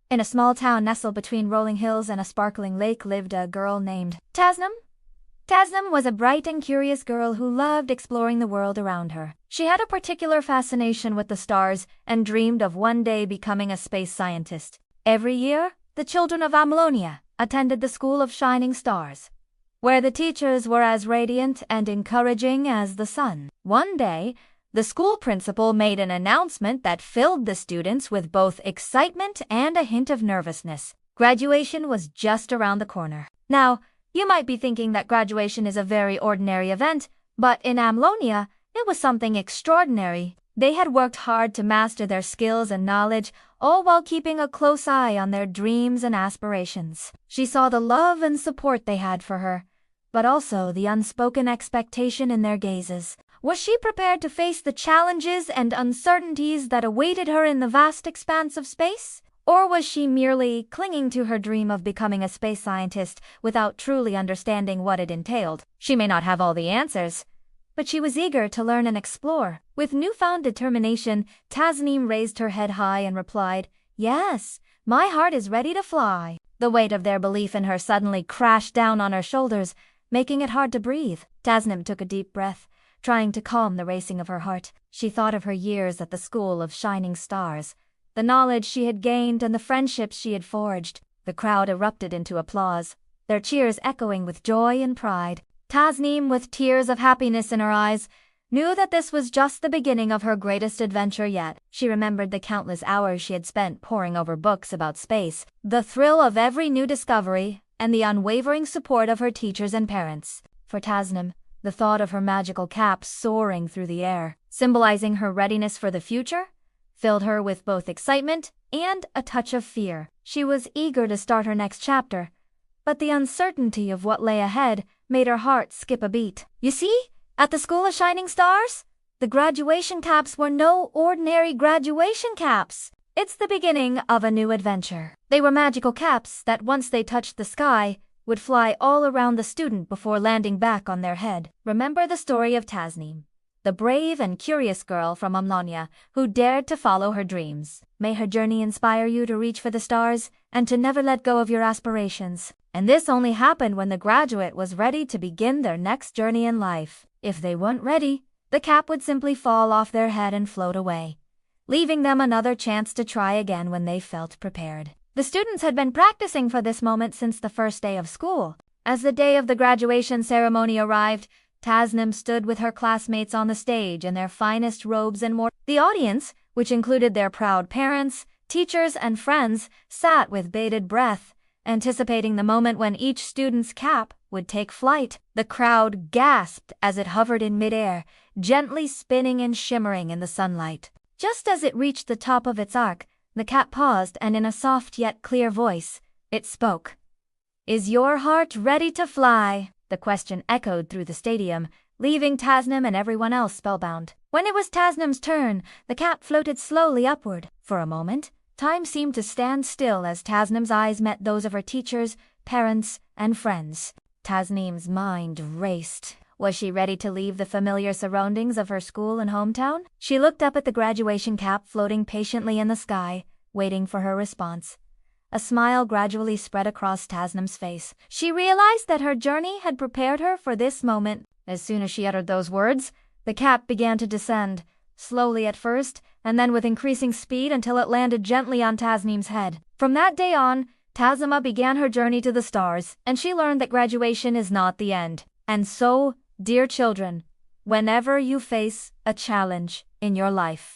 In a small town nestled between rolling hills and a sparkling lake lived a girl named Tasnīm. Tasnīm was a bright and curious girl who loved exploring the world around her. She had a particular fascination with the stars and dreamed of one day becoming a space scientist. Every year, the children of Amlonia attended the School of Shining Stars, where the teachers were as radiant and encouraging as the sun. One day, the school principal made an announcement that filled the students with both excitement and a hint of nervousness. Graduation was just around the corner. Now, you might be thinking that graduation is a very ordinary event, but in Amlonia, it was something extraordinary. They had worked hard to master their skills and knowledge, all while keeping a close eye on their dreams and aspirations. She saw the love and support they had for her, but also the unspoken expectation in their gazes. Was she prepared to face the challenges and uncertainties that awaited her in the vast expanse of space? Or was she merely clinging to her dream of becoming a space scientist without truly understanding what it entailed? She may not have all the answers, but she was eager to learn and explore. With newfound determination, Tasnīm raised her head high and replied, "Yes, my heart is ready to fly." The weight of their belief in her suddenly crashed down on her shoulders, making it hard to breathe. Tasnīm took a deep breath, trying to calm the racing of her heart. She thought of her years at the School of Shining Stars, the knowledge she had gained and the friendships she had forged. The crowd erupted into applause, their cheers echoing with joy and pride. Tasnīm, with tears of happiness in her eyes, knew that this was just the beginning of her greatest adventure yet. She remembered the countless hours she had spent poring over books about space, the thrill of every new discovery, and the unwavering support of her teachers and parents. For Tasnīm, the thought of her magical cap soaring through the air, symbolizing her readiness for the future, filled her with both excitement and a touch of fear. She was eager to start her next chapter, but the uncertainty of what lay ahead made her heart skip a beat. You see, at the School of Shining Stars, the graduation caps were no ordinary graduation caps. It's the beginning of a new adventure. They were magical caps that, once they touched the sky, would fly all around the student before landing back on their head. Remember the story of Tasnīm, the brave and curious girl from Amlonia who dared to follow her dreams. May her journey inspire you to reach for the stars and to never let go of your aspirations. And this only happened when the graduate was ready to begin their next journey in life. If they weren't ready, the cap would simply fall off their head and float away, leaving them another chance to try again when they felt prepared. The students had been practicing for this moment since the first day of school. As the day of the graduation ceremony arrived, Tasnīm stood with her classmates on the stage in their finest robes and more. The audience, which included their proud parents, teachers, and friends, sat with bated breath, anticipating the moment when each student's cap would take flight. The crowd gasped as it hovered in midair, gently spinning and shimmering in the sunlight. Just as it reached the top of its arc, the cap paused, and in a soft yet clear voice, it spoke. "Is your heart ready to fly?" The question echoed through the stadium, leaving Tasnīm and everyone else spellbound. When it was Tasnīm's turn, the cap floated slowly upward. For a moment, time seemed to stand still as Tasnīm's eyes met those of her teachers, parents, and friends. Tasnīm's mind raced. Was she ready to leave the familiar surroundings of her school and hometown? She looked up at the graduation cap floating patiently in the sky, waiting for her response. A smile gradually spread across Tasnīm's face. She realized that her journey had prepared her for this moment. As soon as she uttered those words, the cap began to descend, slowly at first, and then with increasing speed until it landed gently on Tasnīm's head. From that day on, Tasnīm began her journey to the stars, and she learned that graduation is not the end. And so, dear children, whenever you face a challenge in your life,